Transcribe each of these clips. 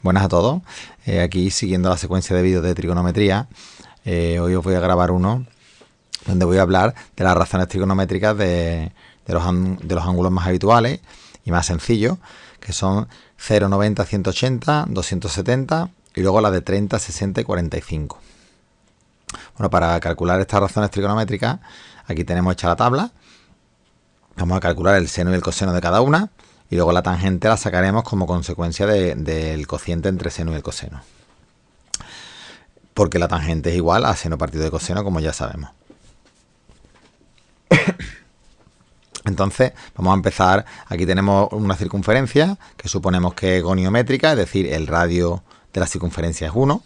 Buenas a todos. Aquí siguiendo la secuencia de vídeos de trigonometría, hoy os voy a grabar uno donde voy a hablar de las razones trigonométricas de los ángulos más habituales y más sencillos, que son 0, 90, 180, 270 y luego las de 30, 60 y 45. Bueno, para calcular estas razones trigonométricas, aquí tenemos hecha la tabla. Vamos a calcular el seno y el coseno de cada una. Y luego la tangente la sacaremos como consecuencia del cociente entre seno y el coseno. Porque la tangente es igual a seno partido de coseno, como ya sabemos. Entonces, vamos a empezar. Aquí tenemos una circunferencia que suponemos que es goniométrica, es decir, el radio de la circunferencia es 1.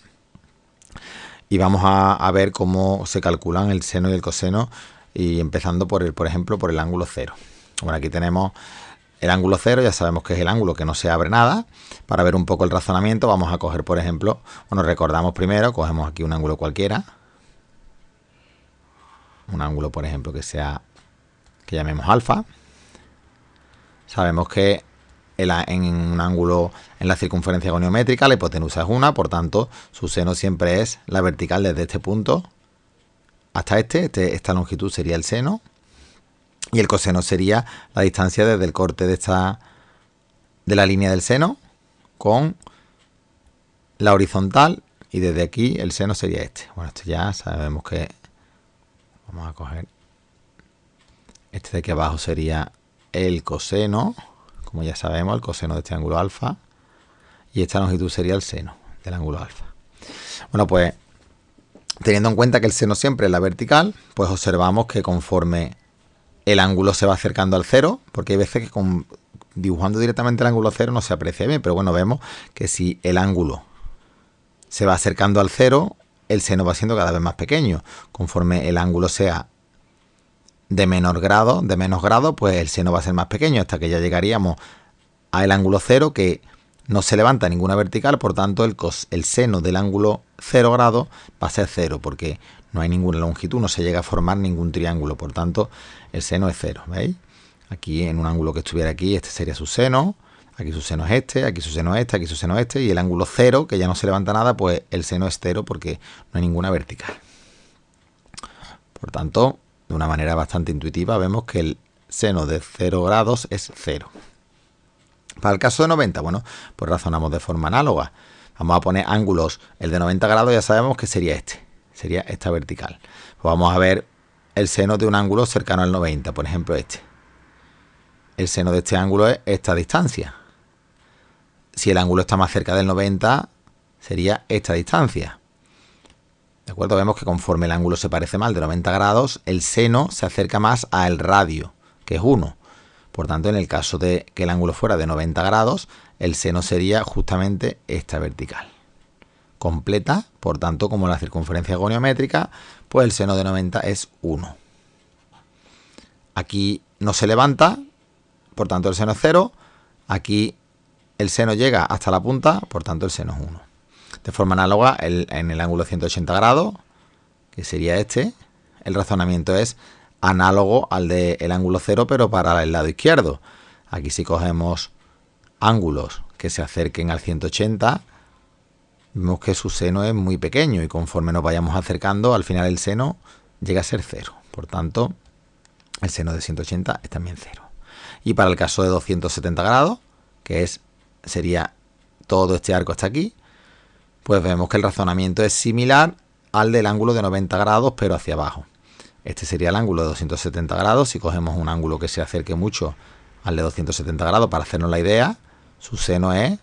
Y vamos a ver cómo se calculan el seno y el coseno, y empezando por ejemplo, por el ángulo 0. Bueno, aquí tenemos el ángulo 0, ya sabemos que es el ángulo que no se abre nada. Para ver un poco el razonamiento, vamos a coger, por ejemplo, bueno, recordamos primero, cogemos aquí un ángulo cualquiera. Un ángulo, por ejemplo, que llamemos alfa. Sabemos que en un ángulo en la circunferencia goniométrica la hipotenusa es 1, por tanto, su seno siempre es la vertical desde este punto hasta esta longitud sería el seno. Y el coseno sería la distancia desde el corte de la línea del seno con la horizontal, y desde aquí el seno sería este. Bueno, esto ya sabemos que vamos a coger este de aquí abajo sería el coseno, como ya sabemos, el coseno de este ángulo alfa, y esta longitud sería el seno del ángulo alfa. Bueno, pues teniendo en cuenta que el seno siempre es la vertical, pues observamos que conforme el ángulo se va acercando al 0, porque hay veces que dibujando directamente el ángulo 0 no se aprecia bien, pero bueno, vemos que si el ángulo se va acercando al 0, el seno va siendo cada vez más pequeño. Conforme el ángulo sea de menos grado, pues el seno va a ser más pequeño, hasta que ya llegaríamos al ángulo 0, que no se levanta ninguna vertical, por tanto el seno del ángulo 0 grado va a ser 0, porque no hay ninguna longitud, no se llega a formar ningún triángulo, por tanto el seno es 0, ¿veis? Aquí en un ángulo que estuviera aquí, este sería su seno, aquí su seno es este, aquí su seno es este, aquí su seno es este, y el ángulo 0, que ya no se levanta nada, pues el seno es 0 porque no hay ninguna vertical. Por tanto, de una manera bastante intuitiva, vemos que el seno de 0 grados es 0. Para el caso de 90, bueno, pues razonamos de forma análoga. Vamos a poner ángulos. El de 90 grados ya sabemos que sería este. Sería esta vertical. Pues vamos a ver el seno de un ángulo cercano al 90, por ejemplo este. El seno de este ángulo es esta distancia. Si el ángulo está más cerca del 90, sería esta distancia. ¿De acuerdo? Vemos que conforme el ángulo se parece más de 90 grados, el seno se acerca más al radio, que es 1. Por tanto, en el caso de que el ángulo fuera de 90 grados, el seno sería justamente esta vertical. Completa, por tanto, como la circunferencia goniométrica, pues el seno de 90 es 1. Aquí no se levanta, por tanto el seno es 0. Aquí el seno llega hasta la punta, por tanto el seno es 1. De forma análoga, en el ángulo de 180 grados, que sería este, el razonamiento es análogo al del ángulo 0, pero para el lado izquierdo. Aquí si cogemos ángulos que se acerquen al 180, vemos que su seno es muy pequeño, y conforme nos vayamos acercando, al final el seno llega a ser 0. Por tanto, el seno de 180 es también 0. Y para el caso de 270 grados, que sería todo este arco hasta aquí, pues vemos que el razonamiento es similar al del ángulo de 90 grados, pero hacia abajo. Este sería el ángulo de 270 grados. Si cogemos un ángulo que se acerque mucho al de 270 grados, para hacernos la idea, su seno es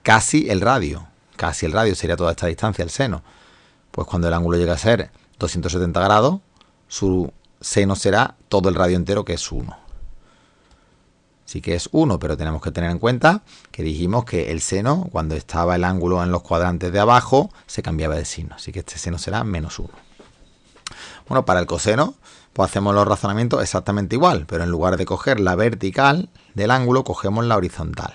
casi el radio. Casi el radio sería toda esta distancia, el seno. Pues cuando el ángulo llega a ser 270 grados, su seno será todo el radio entero, que es 1. Sí que es 1, pero tenemos que tener en cuenta que dijimos que el seno, cuando estaba el ángulo en los cuadrantes de abajo, se cambiaba de signo. Así que este seno será menos 1. Bueno, para el coseno, pues hacemos los razonamientos exactamente igual, pero en lugar de coger la vertical del ángulo, cogemos la horizontal.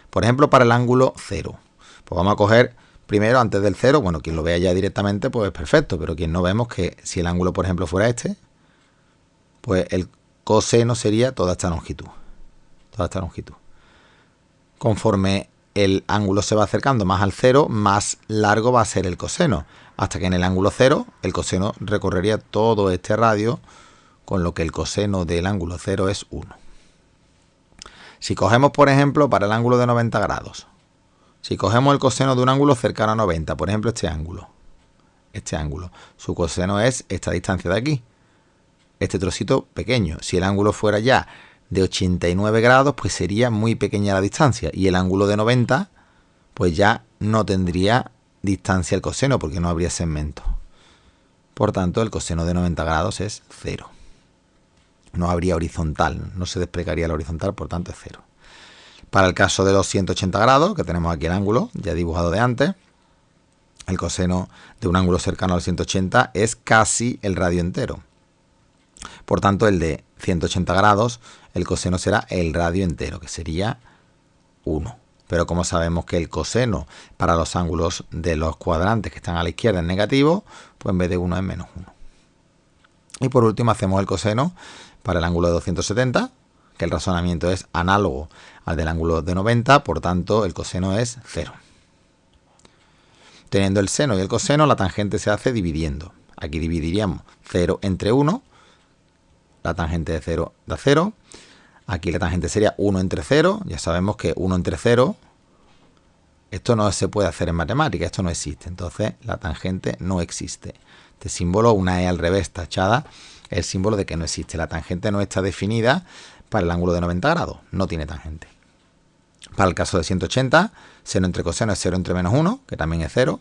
Por ejemplo, para el ángulo 0, pues vamos a coger primero, antes del 0, bueno, quien lo vea ya directamente, pues es perfecto, pero quien no, vemos que si el ángulo, por ejemplo, fuera este, pues el coseno sería toda esta longitud. Conforme el ángulo se va acercando más al cero, más largo va a ser el coseno. Hasta que en el ángulo cero, el coseno recorrería todo este radio, con lo que el coseno del ángulo cero es 1. Si cogemos, por ejemplo, para el ángulo de 90 grados, si cogemos el coseno de un ángulo cercano a 90, por ejemplo, este ángulo, su coseno es esta distancia de aquí, este trocito pequeño. Si el ángulo fuera ya de 89 grados, pues sería muy pequeña la distancia, y el ángulo de 90, pues ya no tendría distancia el coseno, porque no habría segmento. Por tanto, el coseno de 90 grados es 0. No habría horizontal, no se desplegaría la horizontal, por tanto es 0. Para el caso de los 180 grados, que tenemos aquí el ángulo ya dibujado de antes, el coseno de un ángulo cercano al 180 es casi el radio entero. Por tanto, el de 180 grados, el coseno será el radio entero, que sería 1. Pero como sabemos que el coseno para los ángulos de los cuadrantes que están a la izquierda es negativo, pues en vez de 1 es menos 1. Y por último hacemos el coseno para el ángulo de 270, que el razonamiento es análogo al del ángulo de 90, por tanto el coseno es 0. Teniendo el seno y el coseno, la tangente se hace dividiendo. Aquí dividiríamos 0 entre 1, la tangente de 0 da 0. Aquí la tangente sería 1 entre 0, ya sabemos que 1 entre 0, esto no se puede hacer en matemática, esto no existe, entonces la tangente no existe. Este símbolo, una E al revés tachada, es el símbolo de que no existe. La tangente no está definida para el ángulo de 90 grados, no tiene tangente. Para el caso de 180, seno entre coseno es 0 entre menos 1, que también es 0.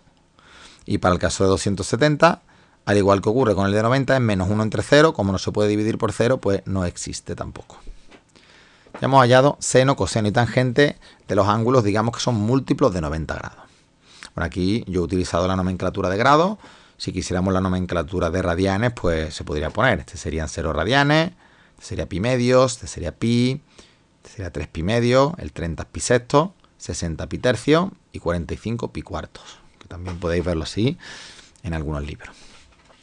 Y para el caso de 270, al igual que ocurre con el de 90, es menos 1 entre 0, como no se puede dividir por 0, pues no existe tampoco. Ya hemos hallado seno, coseno y tangente de los ángulos, digamos que son múltiplos de 90 grados. Bueno, aquí yo he utilizado la nomenclatura de grados. Si quisiéramos la nomenclatura de radianes, pues se podría poner. Este serían 0 radianes, este sería pi medios, este sería pi, este sería 3 pi medios, el 30 pi sexto, 60 pi tercios y 45 pi cuartos. Que también podéis verlo así en algunos libros.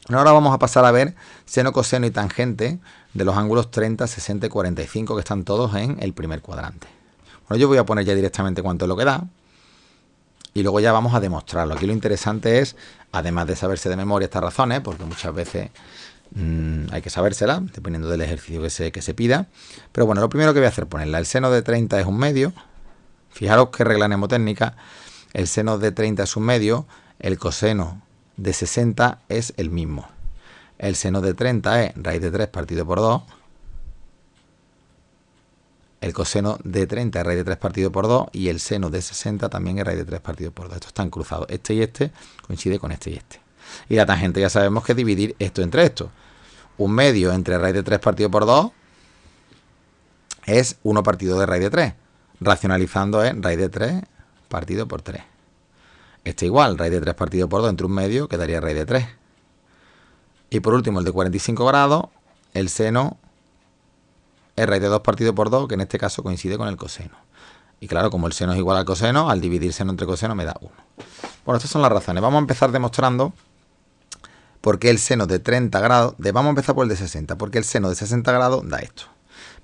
Ahora vamos a pasar a ver seno, coseno y tangente de los ángulos 30, 60 y 45, que están todos en el primer cuadrante. Bueno, yo voy a poner ya directamente cuánto es lo que da. Y luego ya vamos a demostrarlo. Aquí lo interesante es, además de saberse de memoria estas razones, porque muchas veces hay que sabérselas, dependiendo del ejercicio que se pida. Pero bueno, lo primero que voy a hacer es ponerla. El seno de 30 es un medio. Fijaros qué regla mnemotécnica. El seno de 30 es un medio. El coseno de 60 es el mismo. El seno de 30 es raíz de 3 partido por 2. El coseno de 30 es raíz de 3 partido por 2 y el seno de 60 también es raíz de 3 partido por 2. Estos están cruzados. Este y este coincide con este y este. Y la tangente ya sabemos que es dividir esto entre esto. Un medio entre raíz de 3 partido por 2 es 1 partido de raíz de 3. Racionalizando es raíz de 3 partido por 3. Este igual, raíz de 3 partido por 2 entre un medio quedaría raíz de 3. Y por último el de 45 grados, el seno es raíz de 2 partido por 2, que en este caso coincide con el coseno. Y claro, como el seno es igual al coseno, al dividir seno entre coseno me da 1. Bueno, estas son las razones. Vamos a empezar demostrando por qué el seno de 30 grados... Vamos a empezar por el de 60, porque el seno de 60 grados da esto.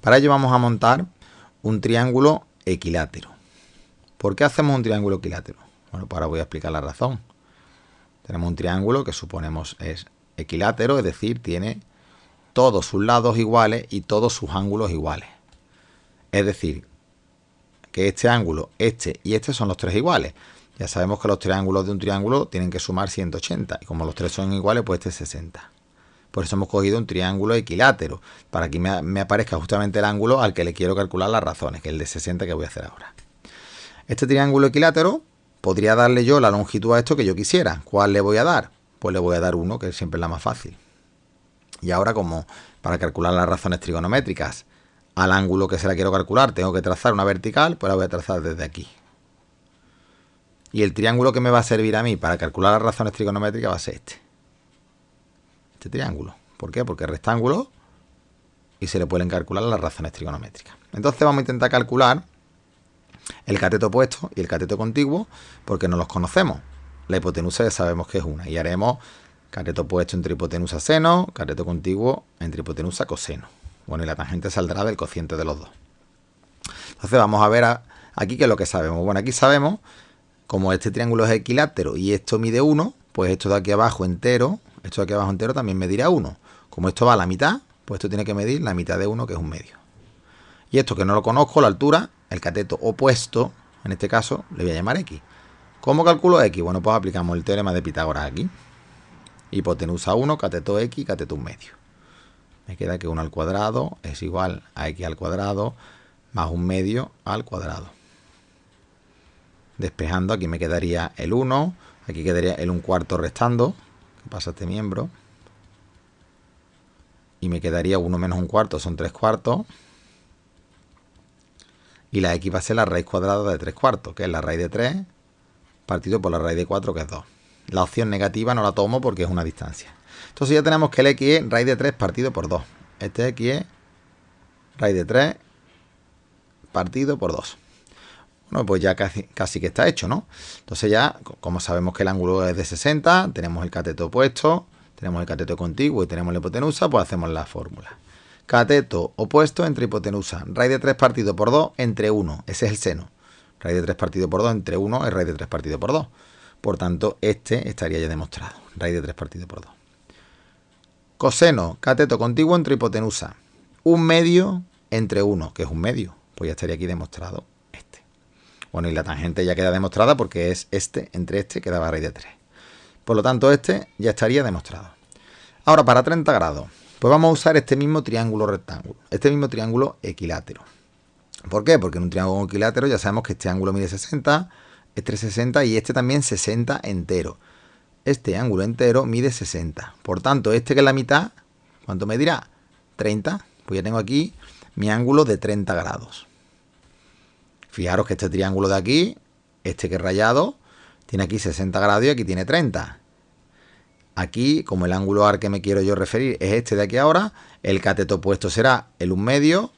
Para ello vamos a montar un triángulo equilátero. ¿Por qué hacemos un triángulo equilátero? Bueno, pues ahora voy a explicar la razón. Tenemos un triángulo que suponemos es equilátero, es decir, tiene todos sus lados iguales y todos sus ángulos iguales. Es decir, que este ángulo, este y este son los tres iguales. Ya sabemos que los triángulos de un triángulo tienen que sumar 180. Y como los tres son iguales, pues este es 60. Por eso hemos cogido un triángulo equilátero. Para que me aparezca justamente el ángulo al que le quiero calcular las razones, que es el de 60 que voy a hacer ahora. Este triángulo equilátero podría darle yo la longitud a esto que yo quisiera. ¿Cuál le voy a dar? Pues le voy a dar 1, que siempre es la más fácil. Y ahora, como para calcular las razones trigonométricas al ángulo que se la quiero calcular tengo que trazar una vertical, pues la voy a trazar desde aquí. Y el triángulo que me va a servir a mí para calcular las razones trigonométricas va a ser este triángulo. ¿Por qué? Porque es rectángulo y se le pueden calcular las razones trigonométricas. Entonces vamos a intentar calcular el cateto opuesto y el cateto contiguo porque no los conocemos. La hipotenusa ya sabemos que es una. Y haremos cateto opuesto entre hipotenusa seno, cateto contiguo entre hipotenusa coseno. Bueno, y la tangente saldrá del cociente de los dos. Entonces vamos a ver Aquí, ¿qué es lo que sabemos? Bueno, aquí sabemos, como este triángulo es equilátero y esto mide 1, pues esto de aquí abajo entero, esto de aquí abajo entero también medirá 1. Como esto va a la mitad, pues esto tiene que medir la mitad de 1, que es 1/2. Y esto que no lo conozco, la altura, el cateto opuesto, en este caso, le voy a llamar X. ¿Cómo calculo X? Bueno, pues aplicamos el teorema de Pitágoras aquí. Hipotenusa 1, cateto X, cateto 1/2. Me queda que 1 al cuadrado es igual a X al cuadrado más 1/2 al cuadrado. Despejando, aquí me quedaría el 1, aquí quedaría el 1/4 restando, que pasa este miembro. Y me quedaría 1 menos 1/4, son 3/4. Y la X va a ser la raíz cuadrada de 3/4, que es la raíz de 3 partido por la raíz de 4, que es 2. La opción negativa no la tomo porque es una distancia. Entonces ya tenemos que el X es raíz de 3 partido por 2. Este X es raíz de 3 partido por 2. Bueno, pues ya casi que está hecho, ¿no? Entonces ya, como sabemos que el ángulo es de 60, tenemos el cateto opuesto, tenemos el cateto contiguo y tenemos la hipotenusa, pues hacemos la fórmula. Cateto opuesto entre hipotenusa. Raíz de 3 partido por 2 entre 1. Ese es el seno. Raíz de 3 partido por 2 entre 1 es raíz de 3 partido por 2. Por tanto, este estaría ya demostrado. Raíz de 3 partido por 2. Coseno, cateto contiguo entre hipotenusa. 1/2 entre 1, que es 1/2. Pues ya estaría aquí demostrado este. Bueno, y la tangente ya queda demostrada porque es este entre este que daba raíz de 3. Por lo tanto, este ya estaría demostrado. Ahora, para 30 grados, pues vamos a usar este mismo triángulo rectángulo, este mismo triángulo equilátero. ¿Por qué? Porque en un triángulo equilátero ya sabemos que este ángulo mide 60, este 60 y este también 60 entero. Este ángulo entero mide 60. Por tanto, este que es la mitad, ¿cuánto medirá? 30. Pues ya tengo aquí mi ángulo de 30 grados. Fijaros que este triángulo de aquí, este que es rayado, tiene aquí 60 grados y aquí tiene 30. Aquí, como el ángulo al que me quiero yo referir es este de aquí ahora, el cateto opuesto será el 1/2,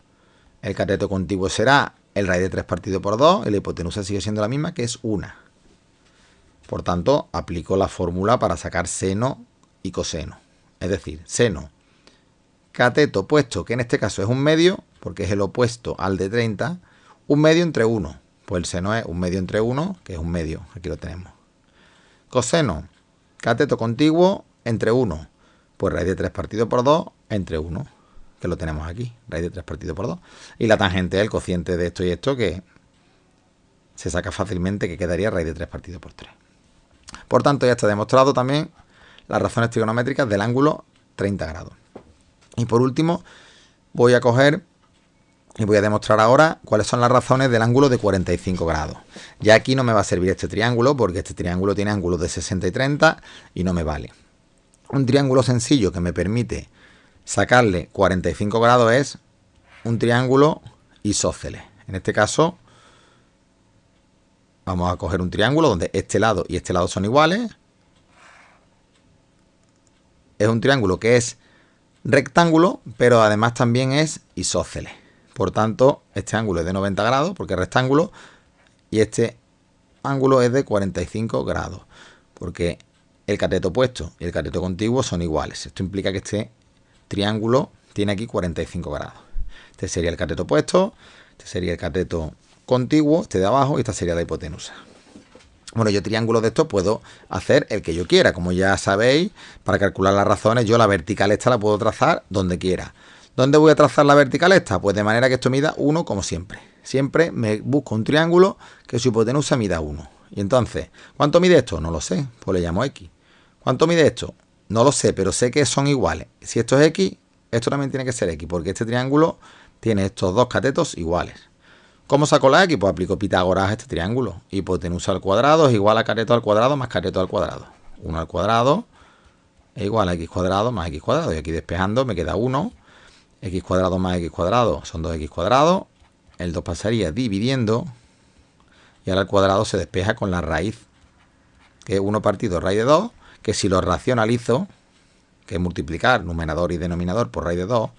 el cateto contiguo será el raíz de 3 partido por 2 y la hipotenusa sigue siendo la misma, que es 1. Por tanto, aplico la fórmula para sacar seno y coseno. Es decir, seno, cateto opuesto, que en este caso es 1/2, porque es el opuesto al de 30, 1/2 entre 1. Pues el seno es 1/2 entre 1, que es 1/2. Aquí lo tenemos. Coseno, cateto contiguo entre 1. Pues raíz de 3 partido por 2 entre 1, que lo tenemos aquí. Raíz de 3 partido por 2. Y la tangente es el cociente de esto y esto, que se saca fácilmente, que quedaría raíz de 3 partido por 3. Por tanto, ya está demostrado también las razones trigonométricas del ángulo 30 grados. Y por último, voy a coger y voy a demostrar ahora cuáles son las razones del ángulo de 45 grados. Ya aquí no me va a servir este triángulo, porque este triángulo tiene ángulos de 60 y 30 y no me vale. Un triángulo sencillo que me permite sacarle 45 grados es un triángulo isósceles. En este caso, vamos a coger un triángulo donde este lado y este lado son iguales. Es un triángulo que es rectángulo, pero además también es isósceles. Por tanto, este ángulo es de 90 grados porque es rectángulo y este ángulo es de 45 grados porque el cateto opuesto y el cateto contiguo son iguales. Esto implica que este triángulo tiene aquí 45 grados. Este sería el cateto opuesto, este sería el cateto contiguo, este de abajo, y esta sería la hipotenusa. Bueno, yo triángulos de estos puedo hacer el que yo quiera. Como ya sabéis, para calcular las razones, yo la vertical esta la puedo trazar donde quiera. ¿Dónde voy a trazar la vertical esta? Pues de manera que esto mida 1, como siempre. Siempre me busco un triángulo que su hipotenusa mida 1. Y entonces, ¿cuánto mide esto? No lo sé, pues le llamo X. ¿Cuánto mide esto? No lo sé, pero sé que son iguales. Si esto es X, esto también tiene que ser X, porque este triángulo tiene estos dos catetos iguales. ¿Cómo saco la X? Pues aplico Pitágoras a este triángulo. Hipotenusa al cuadrado es igual a cateto al cuadrado más cateto al cuadrado. 1 al cuadrado es igual a X cuadrado más X cuadrado. Y aquí despejando me queda 1. X cuadrado más X cuadrado son 2X cuadrado. El 2 pasaría dividiendo. Y ahora el cuadrado se despeja con la raíz, que es 1 partido raíz de 2. Que si lo racionalizo, que es multiplicar numerador y denominador por raíz de 2,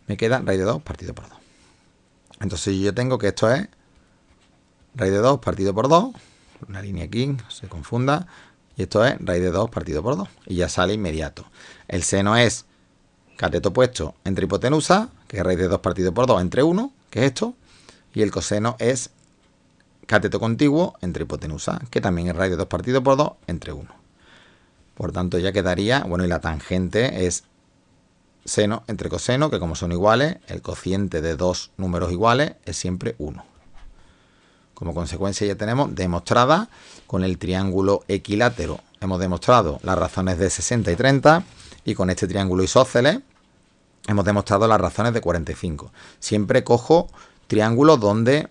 me queda raíz de 2 partido por 2. Entonces yo tengo que esto es raíz de 2 partido por 2. Una línea aquí, no se confunda. Y esto es raíz de 2 partido por 2. Y ya sale inmediato. El seno es cateto opuesto entre hipotenusa, que es raíz de 2 partido por 2 entre 1, que es esto. Y el coseno es cateto contiguo entre hipotenusa, que también es radio 2 partido por 2 entre 1. Por tanto, ya quedaría, bueno, y la tangente es seno entre coseno, que como son iguales, el cociente de dos números iguales es siempre 1. Como consecuencia ya tenemos demostrada con el triángulo equilátero. Hemos demostrado las razones de 60 y 30 y con este triángulo isósceles hemos demostrado las razones de 45. Siempre cojo triángulos donde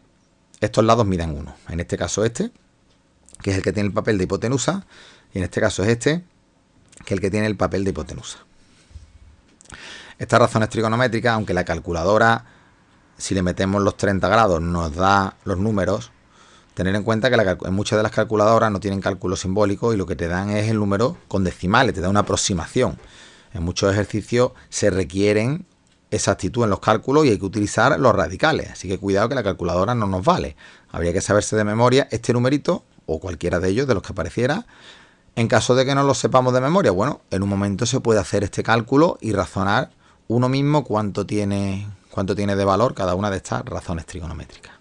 estos lados midan 1. En este caso este, que es el que tiene el papel de hipotenusa, y en este caso es este, que es el que tiene el papel de hipotenusa. Estas razones trigonométricas, aunque la calculadora, si le metemos los 30 grados, nos da los números, tener en cuenta que en muchas de las calculadoras no tienen cálculo simbólico y lo que te dan es el número con decimales, te da una aproximación. En muchos ejercicios se requieren exactitud en los cálculos y hay que utilizar los radicales, así que cuidado que la calculadora no nos vale. Habría que saberse de memoria este numerito o cualquiera de ellos, de los que apareciera. En caso de que no lo sepamos de memoria, bueno, en un momento se puede hacer este cálculo y razonar uno mismo cuánto tiene de valor cada una de estas razones trigonométricas.